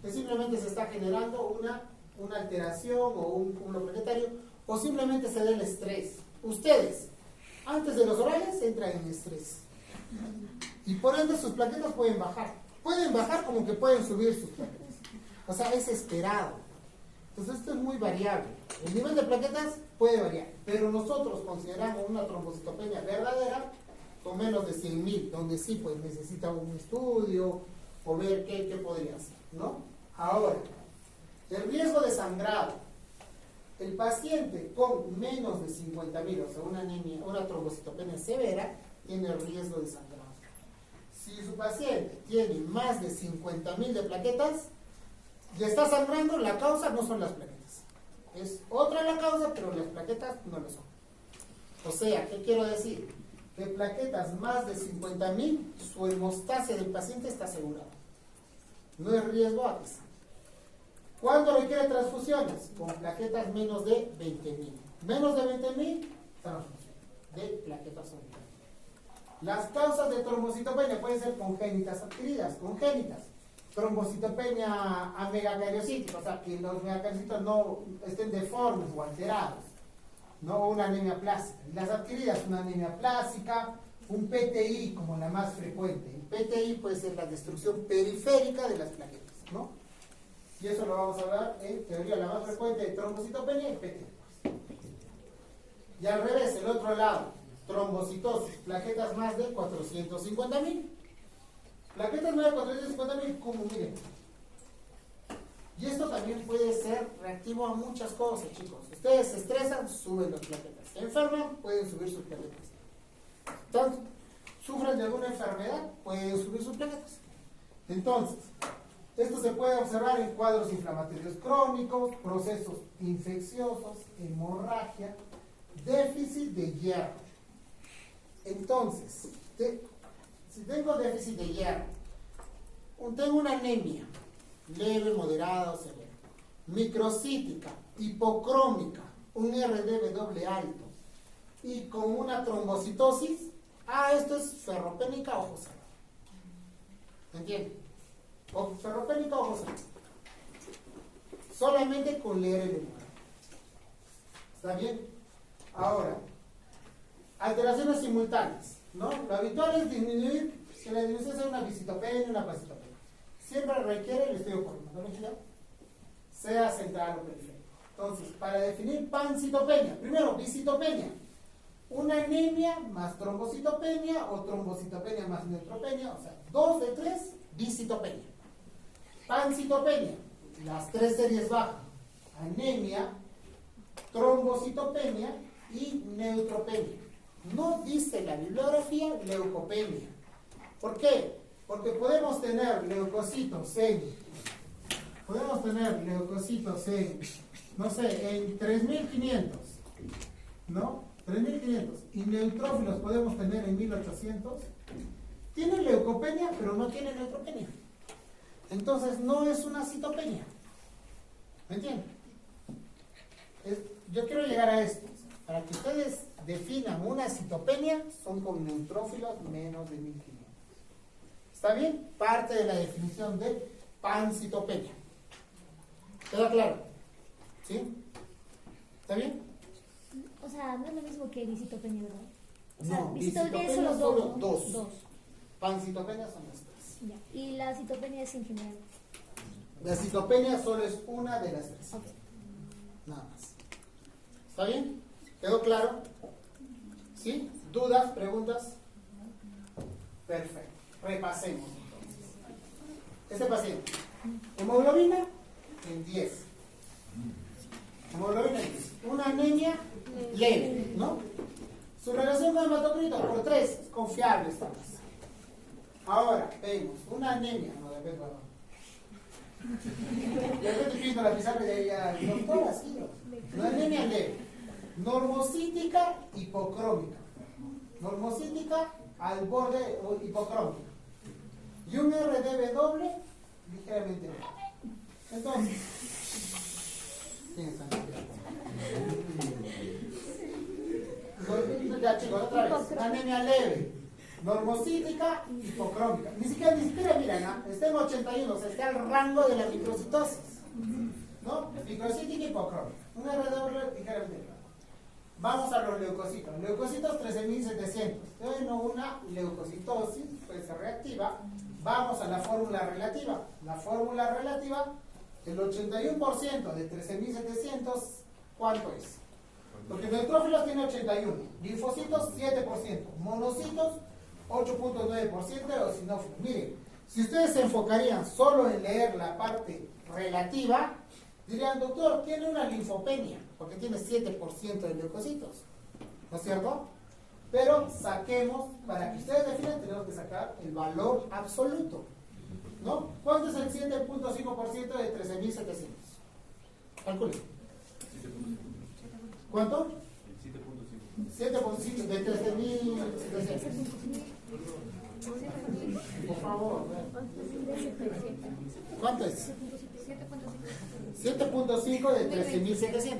Que simplemente se está generando una alteración o un cúmulo planetario, o simplemente se da el estrés. Ustedes, antes de los orales, entran en estrés. Y por ende sus plaquetas pueden bajar. Pueden bajar como que pueden subir sus plaquetas. O sea, es esperado. Entonces esto es muy variable. El nivel de plaquetas puede variar, pero nosotros consideramos una trombocitopenia verdadera con menos de 100.000, donde sí pues necesita un estudio o ver qué podría ser, ¿no? Ahora, el riesgo de sangrado. El paciente con menos de 50.000, o sea, una anemia, una trombocitopenia severa, tiene riesgo de sangrado. Si su paciente tiene más de 50.000 de plaquetas y está sangrando, la causa no son las plaquetas. Es otra la causa, pero las plaquetas no lo son. O sea, ¿qué quiero decir? Que plaquetas más de 50.000, su hemostasia del paciente está asegurada. No es riesgo a que sangre. ¿Cuándo requiere transfusiones? Con plaquetas menos de 20.000. Menos de 20.000, transfusión de plaquetas sanguíneas. Las causas de trombocitopenia pueden ser congénitas adquiridas, congénitas. Trombocitopenia amegacariocítica, o sea, que los megacaricitos no estén deformes o alterados, no una anemia plástica. Y las adquiridas, una anemia plástica, un PTI como la más frecuente. El PTI puede ser la destrucción periférica de las plaquetas, ¿no? Y eso lo vamos a hablar en teoría la más frecuente de trombocitopenia y PTI. Y al revés, el otro lado, trombocitosis, plaquetas más de 450.000. Plaquetas más de 450.000, como miren. Y esto también puede ser reactivo a muchas cosas, chicos. Ustedes se estresan, suben las plaquetas. Se enferman, pueden subir sus plaquetas. Entonces, sufren de alguna enfermedad, pueden subir sus plaquetas. Entonces, esto se puede observar en cuadros inflamatorios crónicos, procesos infecciosos, hemorragia, déficit de hierro. Entonces, si tengo déficit de hierro, tengo una anemia leve, moderada o severa, microcítica, hipocrómica, un RDW alto y con una trombocitosis, esto es ferropénica o José. ¿Me entienden? O ferropénica o José. Solamente con leer el hemograma. ¿Está bien? Ahora, alteraciones simultáneas, ¿no? Lo habitual es disminuir, que la disminución sea una visitopenia y una pancitopenia. Siempre requiere el estudio por hematología, sea central o periférico. Entonces, para definir pancitopenia, primero, visitopenia. Una anemia más trombocitopenia o trombocitopenia más neutropenia, o sea, 2 de 3, visitopenia. Pancitopenia, las 3 series bajan, anemia, trombocitopenia y neutropenia. No dice la bibliografía leucopenia. ¿Por qué? Porque podemos tener leucocitos no sé, en 3.500, ¿no? 3.500. Y neutrófilos podemos tener en 1.800. Tienen leucopenia, pero no tienen neutropenia. Entonces no es una citopenia. ¿Me entienden? Yo quiero llegar a esto. Para que ustedes definan una citopenia, son con neutrófilos menos de 1.500. ¿Está bien? Parte de la definición de pancitopenia. ¿Queda claro? ¿Sí? ¿Está bien? O sea, no es lo mismo que visitopenia, ¿verdad? O sea, No, visitopenia es visitopenia solo solo dos. dos. Pancitopenia son las 3. Ya. Y la citopenia es en general. La citopenia solo es una de las 3. Ok. Nada más. ¿Está bien? ¿Quedó claro? ¿Sí? ¿Dudas? ¿Preguntas? Perfecto. Repasemos entonces. Este paciente, hemoglobina en 10. Hemoglobina en 10. Una anemia leve, ¿no? Su relación con hematocrito por 3. Es confiable esta cosa. Ahora, vemos una anemia, no depende de De repente pinto la pizarra y ahí ya, doctor, así. Una anemia leve. Normocítica hipocrómica. Normocítica al borde o hipocrómica. Y un RDB doble ligeramente leve. Entonces, ¿quién está? Ya chicos, otra vez. Anemia leve, normocítica, hipocrómica. Ni siquiera miren, ¿no? Está en 81, o sea, está el rango de la microcitosis. ¿No? Microcítica, hipocrómica. Un RW ligeramente leve. Vamos a los leucocitos. Leucocitos 13.700. Bueno, una leucocitosis puede ser reactiva. Vamos a la fórmula relativa. La fórmula relativa, el 81% de 13.700, ¿cuánto es? Porque neutrófilos tiene 81, linfocitos 7%, monocitos 8.9% de eosinófilos. Miren, si ustedes se enfocarían solo en leer la parte relativa, dirían, doctor, tiene una linfopenia, porque tiene 7% de leucocitos, ¿no es cierto? Pero saquemos, para que ustedes definan, tenemos que sacar el valor absoluto, ¿no? ¿Cuánto es el 7.5% de 13.700? Calculen. ¿Cuánto? 7.5 de 13.700. Por favor. ¿Cuánto es? 7.5 de 13.700.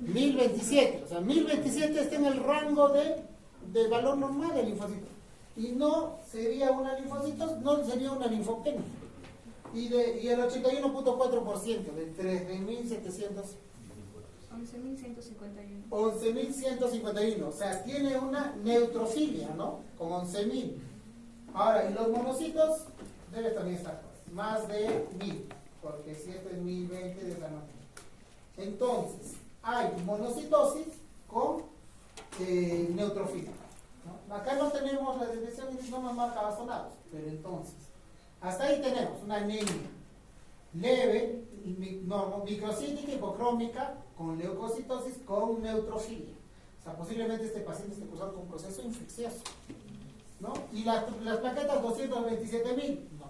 1027. O sea, 1027 está en el rango de valor normal del linfocito. Y no sería una linfocito, no sería una linfopenia. Y el 81.4% de 13.700. 11.151. 11.151, o sea, tiene una neutrofilia, ¿no? Con 11.000. Ahora, y los monocitos debe también estar más de 1.000, porque si esto es 1.020 de esa manera. Entonces, hay monocitosis con neutrofilia, ¿no? Acá no tenemos la desviación y no nos marca bastonados, pero entonces, hasta ahí tenemos una anemia leve, microcítica, hipocrómica, con leucocitosis, con neutrofilia. O sea, posiblemente este paciente esté cursando con un proceso infeccioso, ¿no? Y las plaquetas 227.000, no.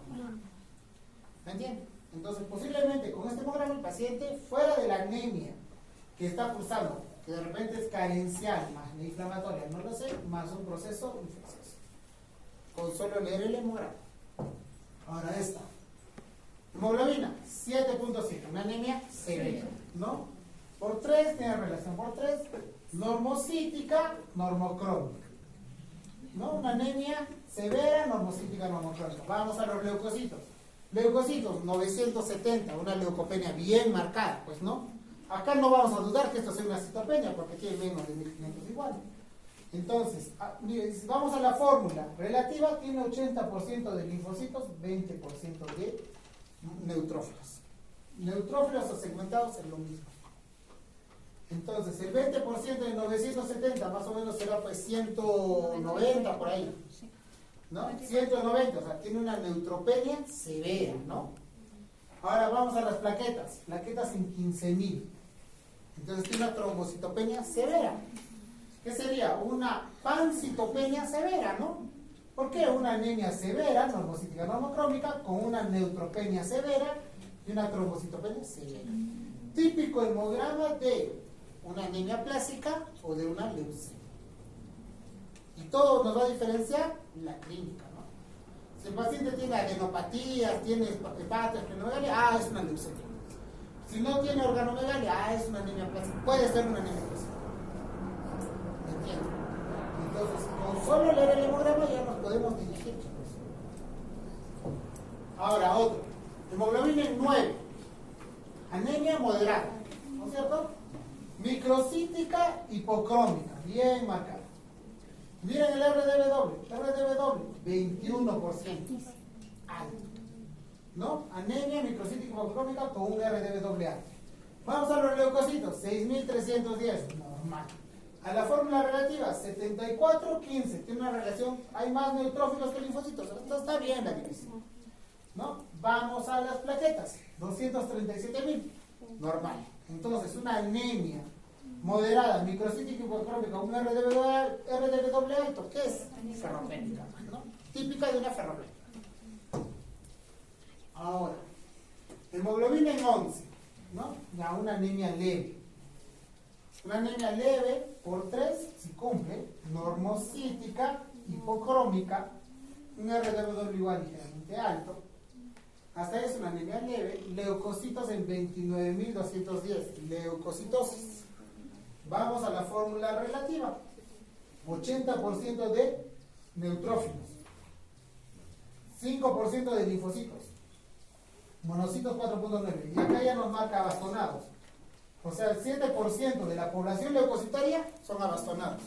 ¿Me entienden? Entonces, posiblemente con este hemograma el paciente, fuera de la anemia que está cursando, que de repente es carencial, más la inflamatoria, no lo sé, más un proceso infeccioso. Con solo leer el hemograma. Ahora esta. Hemoglobina, 7.5, una anemia severa, ¿no? Por 3, tiene relación por 3, normocítica, normocrónica, ¿no? Una anemia severa, normocítica, normocrónica. Vamos a los leucocitos. Leucocitos, 970, una leucopenia bien marcada, pues, ¿no? Acá no vamos a dudar que esto sea una citopenia, porque tiene menos de 1500 igual. Entonces, mire, si vamos a la fórmula relativa, tiene 80% de linfocitos, 20% de neutrófilos. Neutrófilos o segmentados es lo mismo. Entonces, el 20% de 970 más o menos será pues 190 por ahí, ¿no? 190, o sea, tiene una neutropenia severa, ¿no? Ahora vamos a las plaquetas en 15.000. Entonces tiene una trombocitopenia severa. ¿Qué sería? Una pancitopenia severa, ¿no? ¿Por qué? Una anemia severa, normocítica normocrómica, con una neutropenia severa y una trombocitopenia severa. Típico hemograma de una anemia plástica o de una leucemia. Y todo nos va a diferenciar la clínica, ¿no? Si el paciente tiene adenopatías, tiene hepatitis, esplenomegalia, es una leucemia. Si no tiene organomegalia, es una anemia plástica. Puede ser una anemia plástica. ¿Me entiendes? Entonces, con solo leer el hemograma ya nos podemos dirigir. Ahora, otro. Hemoglobina en 9. Anemia moderada, ¿no es cierto? Microcítica hipocrómica, bien marcada. Miren el RDB doble, 21%. Alto. ¿No? Anemia microcítica hipocrómica con un RDB doble alto. Vamos a los leucocitos, 6.310, normal. A la fórmula relativa, 74-15, tiene una relación, hay más neutrófilos que linfocitos, entonces está bien la división, ¿no? Vamos a las plaquetas, 237.000, normal. Entonces, una anemia moderada, microcítica hipocrómica, un RDB doble alto, ¿qué es? Ferropénica, ¿no? Típica de una ferropénica. Ahora, Hemoglobina en 11, ¿no? Ya una anemia leve. Una anemia leve por 3, si cumple, normocítica, hipocrómica, un RDW igual ligeramente alto. Hasta ahí es una anemia leve, leucocitos en 29.210, leucocitosis. Vamos a la fórmula relativa. 80% de neutrófilos, 5% de linfocitos, monocitos 4.9, y acá ya nos marca abastonados. O sea, el 7% de la población leucocitaria son abastonados.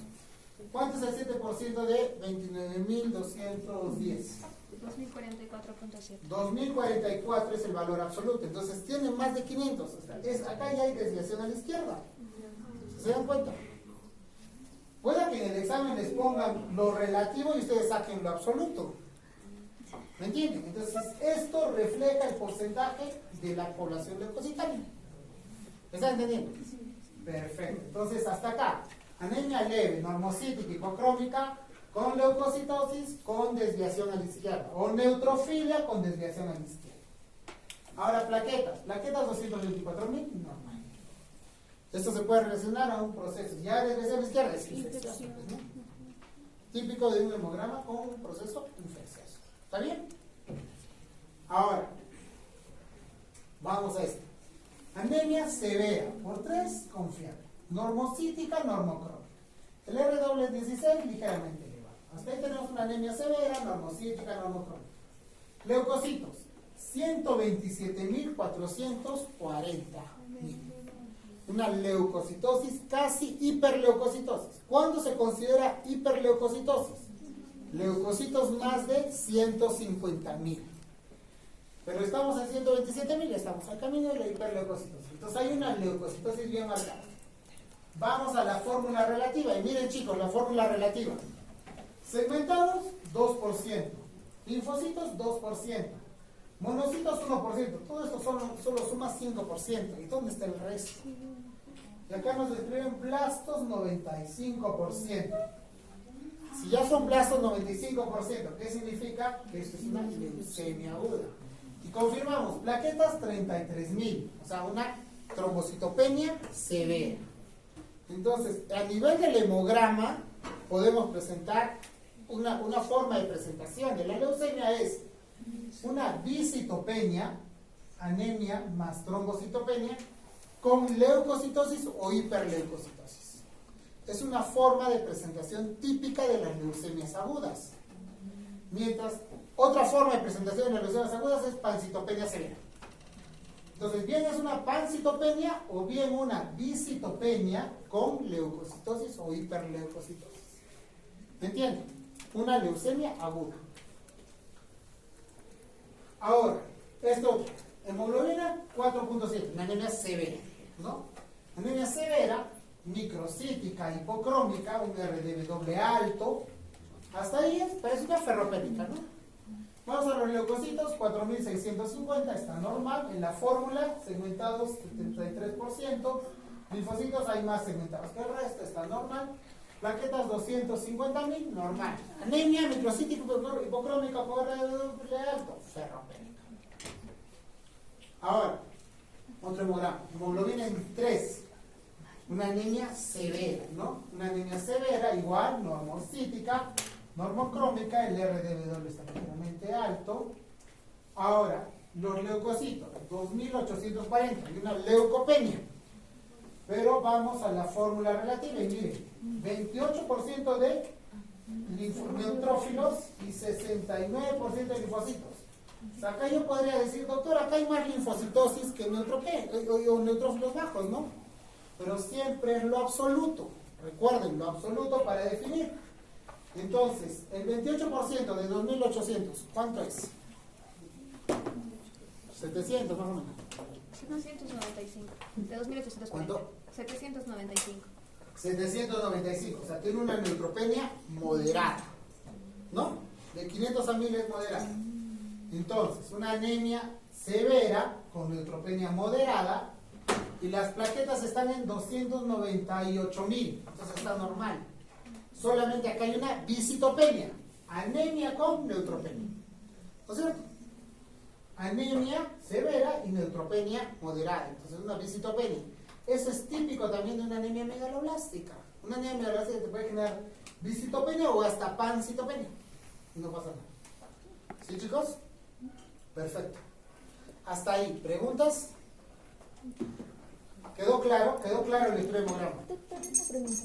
¿Cuánto es el 7% de 29.210? 2044.7. 2044 es el valor absoluto, entonces tiene más de 500. O sea, acá ya hay desviación a la izquierda. ¿Se dan cuenta? Puede que en el examen les pongan lo relativo y ustedes saquen lo absoluto. ¿Me entienden? Entonces, esto refleja el porcentaje de la población leucocitaria. ¿Me están entendiendo? Perfecto. Entonces, hasta acá. Anemia leve, normocítica, hipocrómica, con leucocitosis, con desviación a la izquierda. O neutrofilia con desviación a la izquierda. Ahora, plaquetas. Plaquetas 224.000, normal. Esto se puede relacionar a un proceso. Ya desviación a la izquierda es infeccioso, ¿no? Típico de un hemograma con un proceso infeccioso. ¿Está bien? Ahora, vamos a esto. Anemia severa, por 3, confiable. Normocítica, normocrómica. El RW es 16, ligeramente elevado. Hasta ahí tenemos una anemia severa, normocítica, normocrómica. Leucocitos, 127.440. Una leucocitosis, casi hiperleucocitosis. ¿Cuándo se considera hiperleucocitosis? Leucocitos más de 150.000. Pero estamos en 127.000, estamos al camino de la hiperleucocitosis. Entonces hay una leucocitosis bien marcada. Vamos a la fórmula relativa. Y miren, chicos, la fórmula relativa. Segmentados, 2%. Linfocitos, 2%. Monocitos, 1%. Todo esto solo suma 5%. ¿Y dónde está el resto? Y acá nos describen blastos, 95%. Si ya son blastos 95%, ¿qué significa? Que esto es una leucemia aguda. Y confirmamos, plaquetas 33.000, o sea, una trombocitopenia severa. Entonces, a nivel del hemograma, podemos presentar una forma de presentación de la leucemia es una bicitopenia, anemia más trombocitopenia, con leucocitosis o hiperleucocitosis. Es una forma de presentación típica de las leucemias agudas. Mientras, otra forma de presentación de las leucemias agudas es pancitopenia severa. Entonces, bien es una pancitopenia o bien una bicitopenia con leucocitosis o hiperleucocitosis. ¿Me entienden? Una leucemia aguda. Ahora, esto, hemoglobina 4.7, una anemia severa, ¿no? Anemia severa, microcítica, hipocrómica, un RDW alto. Hasta ahí parece una ferropénica, ¿no? Vamos a los leucocitos, 4.650, está normal. En la fórmula, segmentados 73%. Linfocitos hay más segmentados que el resto, está normal. Plaquetas 250.000, normal. Anemia, microcítica, hipocrómica, por RDW alto, ferropénica. Ahora, otro hemograma. Hemoglobina en 3. Una anemia severa, ¿no? Una anemia severa, igual, normocítica, normocrómica, el RDW está ligeramente alto. Ahora, los leucocitos, 2.840, y una leucopenia. Pero vamos a la fórmula relativa y miren, 28% de neutrófilos y 69% de linfocitos. O sea, acá yo podría decir, doctor, acá hay más linfocitosis que neutrófilos bajos, ¿no? Pero siempre es lo absoluto. Recuerden, lo absoluto para definir. Entonces, el 28% de 2.800, ¿cuánto es? 700 más o menos. 795. De 2.840. ¿Cuánto? 795. 795, o sea, tiene una neutropenia moderada, ¿no? De 500 a 1.000 es moderada. Entonces, una anemia severa con neutropenia moderada y las plaquetas están en 298.000, entonces está normal. Solamente acá hay una bicitopenia, anemia con neutropenia, ¿no es cierto? anemia severa y neutropenia moderada. Entonces, una visitopenia. Eso es típico también de una anemia megaloblástica. Una anemia megaloblástica te puede generar visitopenia o hasta pancitopenia. Y no pasa nada. ¿Sí, chicos? Perfecto. Hasta ahí. ¿Preguntas? ¿Quedó claro? ¿Quedó claro el electrohemograma? Doctor, una pregunta.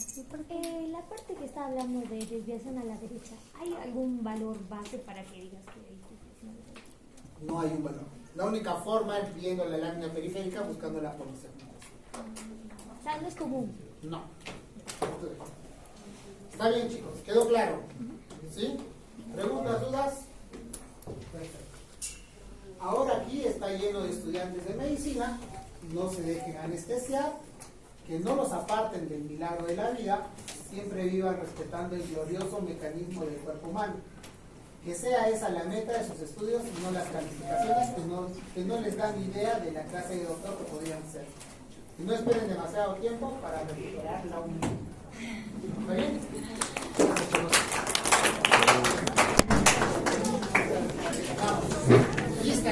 La parte que está hablando de desviación a la derecha, ¿hay algún valor base para que digas que hay desviación a la derecha? No hay un valor. La única forma es viendo la lámina periférica buscando la posición. O sea, no es común. No. Está bien, chicos. ¿Quedó claro? ¿Sí? ¿Preguntas, dudas? Perfecto. Ahora aquí está lleno de estudiantes de medicina. No se dejen anestesiar. Que no los aparten del milagro de la vida. Siempre vivan respetando el glorioso mecanismo del cuerpo humano. Que sea esa la meta de sus estudios y no las calificaciones que no les dan idea de la clase de doctor que podrían ser. Y no esperen demasiado tiempo para recuperar la unidad. ¿Está bien? Vamos. Lista.